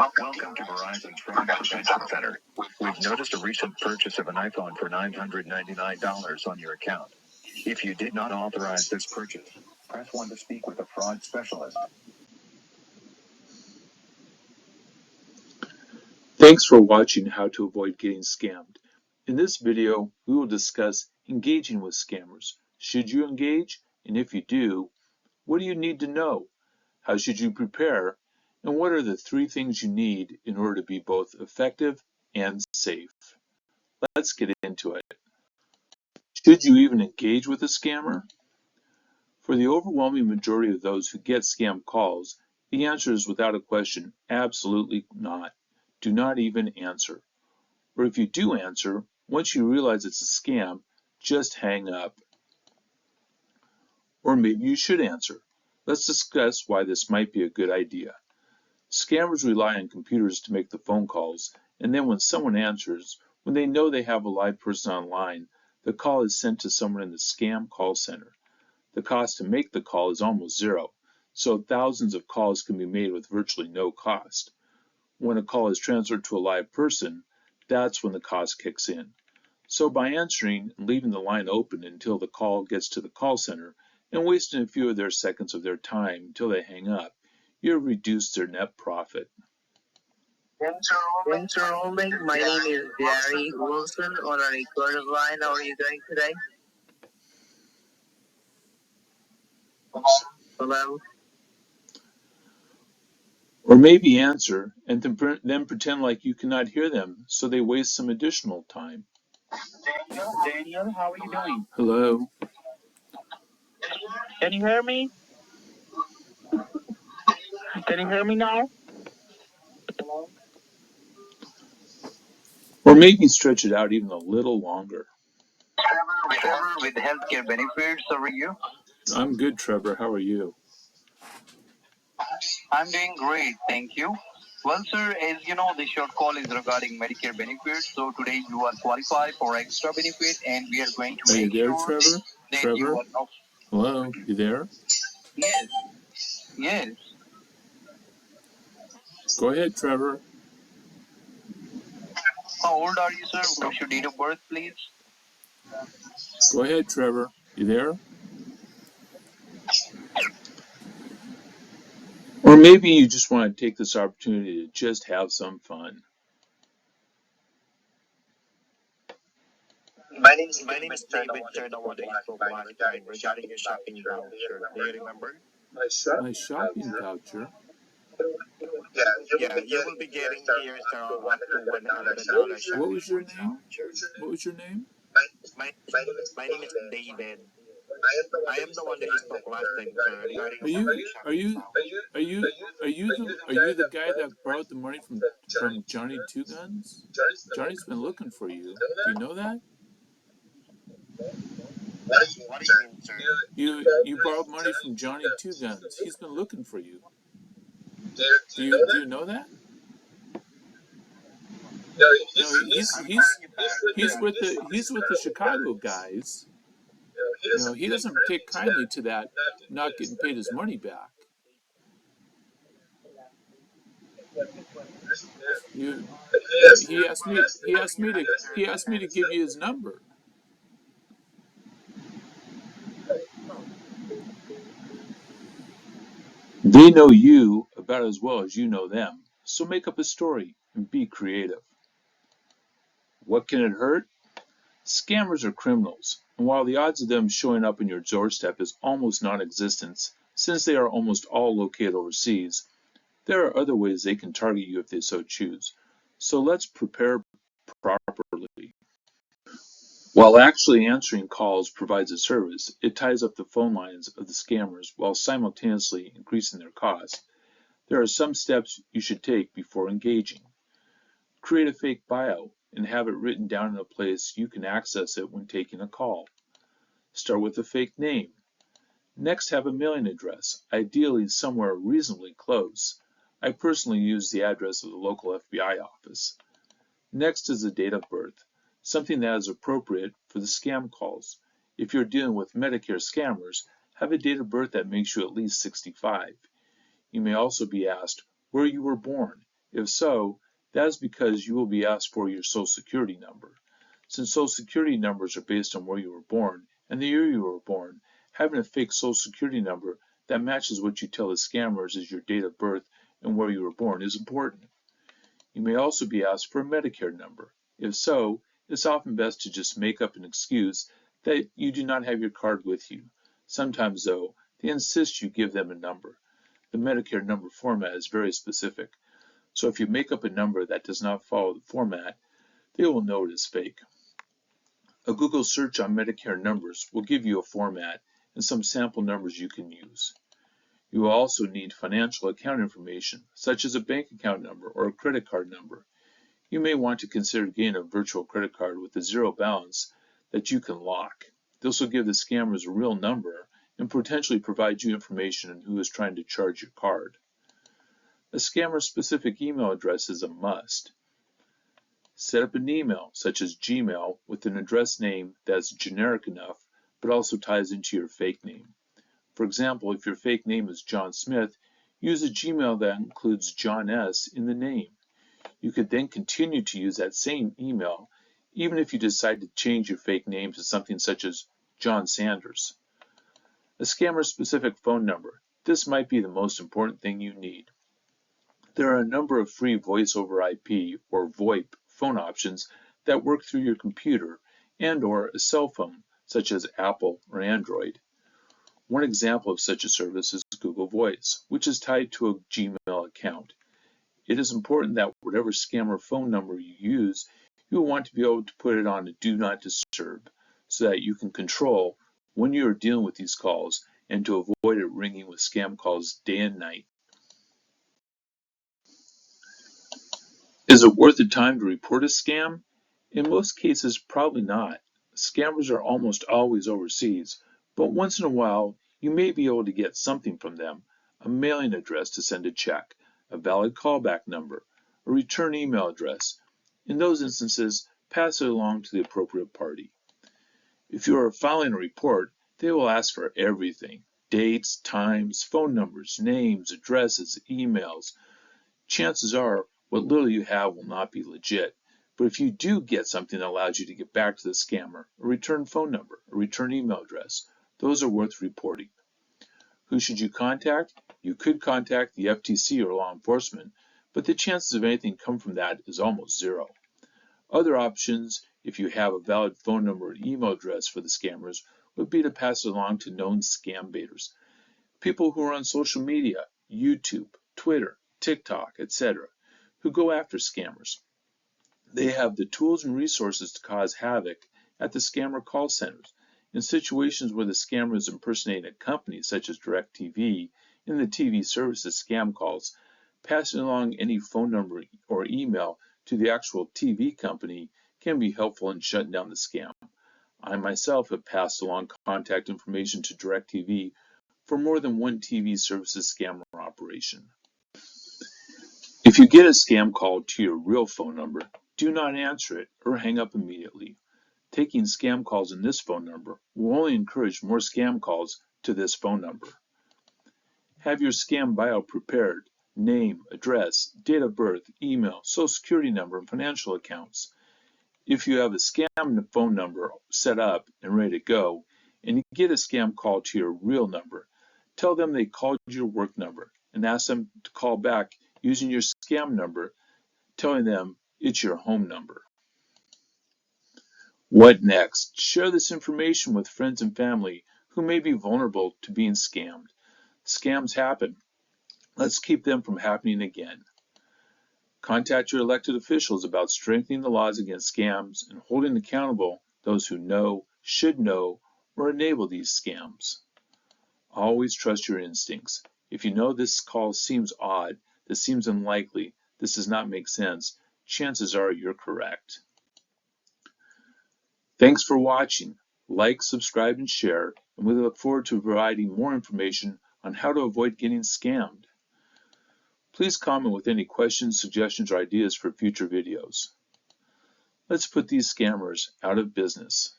Welcome to Verizon's Fraud Prevention Center. We've noticed a recent purchase of an iPhone for $999 on your account. If you did not authorize this purchase, press 1 to speak with a fraud specialist. Thanks for watching How to Avoid Getting Scammed. In this video, we will discuss engaging with scammers. Should you engage? And if you do, what do you need to know? How should you prepare? And what are the 3 things you need in order to be both effective and safe? Let's get into it. Should you even engage with a scammer? For the overwhelming majority of those who get scam calls, the answer is without a question, absolutely not. Do not even answer. Or if you do answer, once you realize it's a scam, just hang up. Or maybe you should answer. Let's discuss why this might be a good idea. Scammers rely on computers to make the phone calls, and then when someone answers, when they know they have a live person online, the call is sent to someone in the scam call center. The cost to make the call is almost zero, so thousands of calls can be made with virtually no cost. When a call is transferred to a live person, that's when the cost kicks in. So by answering and leaving the line open until the call gets to the call center and wasting a few of their seconds of their time until they hang up, you have reduced their net profit. Interrooming, my name is Gary Wilson on a recorded line. How are you doing today? Hello? Or maybe answer and then pretend like you cannot hear them so they waste some additional time. Daniel, how are you doing? Hello? Can you hear me? Can you hear me now? Or maybe stretch it out even a little longer. Trevor with healthcare benefits, how are you? I'm good, Trevor. How are you? I'm doing great, thank you. Well, sir, as you know, the short call is regarding Medicare benefits. So today you are qualified for extra benefit, and we are going to Are you make there, sure Trevor? that Trevor? you are not. Hello? You there? Yes, yes. Go ahead, Trevor. How old are you, sir? What's your date of birth, please? Go ahead, Trevor. You there? Or maybe you just want to take this opportunity to just have some fun. My name is David, sir, the one that you spoke last time regarding your shopping voucher. Do you remember? My shopping voucher? Yeah, you will be getting here up to $100. What was your name? What was your name? My name is David. I am the one that you spoke last time, sir, regarding Are you your are shopping you voucher. are you the guy that borrowed the money from Johnny Two Guns? Johnny's been looking for you. Do you know that? What do you mean, sir? You borrowed money from Johnny Two Guns. He's been looking for you. Do you know that? No, he's with the Chicago guys. No, he doesn't take kindly to that not getting paid his money back. He asked me to give you his number. They know you about as well as you know them, so make up a story and be creative. What can it hurt? Scammers are criminals, and while the odds of them showing up in your doorstep is almost non-existent, since they are almost all located overseas, there are other ways they can target you if they so choose. So let's prepare properly. While actually answering calls provides a service, it ties up the phone lines of the scammers while simultaneously increasing their cost. There are some steps you should take before engaging. Create a fake bio and have it written down in a place you can access it when taking a call. Start with a fake name. Next, have a mailing address, ideally somewhere reasonably close. I personally use the address of the local FBI office. Next is the date of birth, something that is appropriate for the scam calls. If you're dealing with Medicare scammers, have a date of birth that makes you at least 65. You may also be asked where you were born If so, that is because you will be asked for your Social Security number. Since Social Security numbers are based on where you were born and the year you were born, having a fake Social Security number that matches what you tell the scammers is your date of birth and where you were born is important. You may also be asked for a Medicare number. If so, it's often best to just make up an excuse that you do not have your card with you. Sometimes, though, they insist you give them a number. The Medicare number format is very specific, so if you make up a number that does not follow the format, they will know it is fake. A Google search on Medicare numbers will give you a format and some sample numbers you can use. You will also need financial account information, such as a bank account number or a credit card number. You may want to consider getting a virtual credit card with a zero balance that you can lock. This will give the scammers a real number and potentially provide you information on who is trying to charge your card. A scammer-specific email address is a must. Set up an email, such as Gmail, with an address name that's generic enough, but also ties into your fake name. For example, if your fake name is John Smith, use a Gmail that includes John S. in the name. You could then continue to use that same email, even if you decide to change your fake name to something such as John Sanders. A scammer-specific phone number. This might be the most important thing you need. There are a number of free voice over IP or VoIP phone options that work through your computer and/or a cell phone, such as Apple or Android. One example of such a service is Google Voice, which is tied to a Gmail account. It is important that whatever scammer phone number you use, you will want to be able to put it on a Do Not Disturb so that you can control when you are dealing with these calls and to avoid it ringing with scam calls day and night. Is it worth the time to report a scam? In most cases, probably not. Scammers are almost always overseas, but once in a while, you may be able to get something from them: a mailing address to send a check, a valid callback number, a return email address. In those instances, pass it along to the appropriate party. If you are filing a report, they will ask for everything: dates, times, phone numbers, names, addresses, emails. Chances are what little you have will not be legit, but if you do get something that allows you to get back to the scammer, a return phone number, a return email address, those are worth reporting. Who should you contact? You could contact the FTC or law enforcement, but the chances of anything come from that is almost zero. Other options, if you have a valid phone number and email address for the scammers, would be to pass it along to known scam baiters, people who are on social media, YouTube, Twitter, TikTok, etc., who go after scammers. They have the tools and resources to cause havoc at the scammer call centers. In situations where the scammer is impersonating a company such as DirecTV in the TV services scam calls, passing along any phone number or email to the actual TV company can be helpful in shutting down the scam. I myself have passed along contact information to DirecTV for more than one TV services scammer operation. If you get a scam call to your real phone number, do not answer it or hang up immediately. Taking scam calls in this phone number will only encourage more scam calls to this phone number. Have your scam bio prepared: name, address, date of birth, email, social security number, and financial accounts. If you have a scam phone number set up and ready to go, and you get a scam call to your real number, tell them they called your work number and ask them to call back using your scam number, telling them it's your home number. What next? Share this information with friends and family who may be vulnerable to being scammed. Scams happen. Let's keep them from happening again. Contact your elected officials about strengthening the laws against scams and holding accountable those who know, should know, or enable these scams. Always trust your instincts. If you know this call seems odd, this seems unlikely, this does not make sense, chances are you're correct. Thanks for watching. Like, subscribe, and share, and we look forward to providing more information on how to avoid getting scammed. Please comment with any questions, suggestions, or ideas for future videos. Let's put these scammers out of business.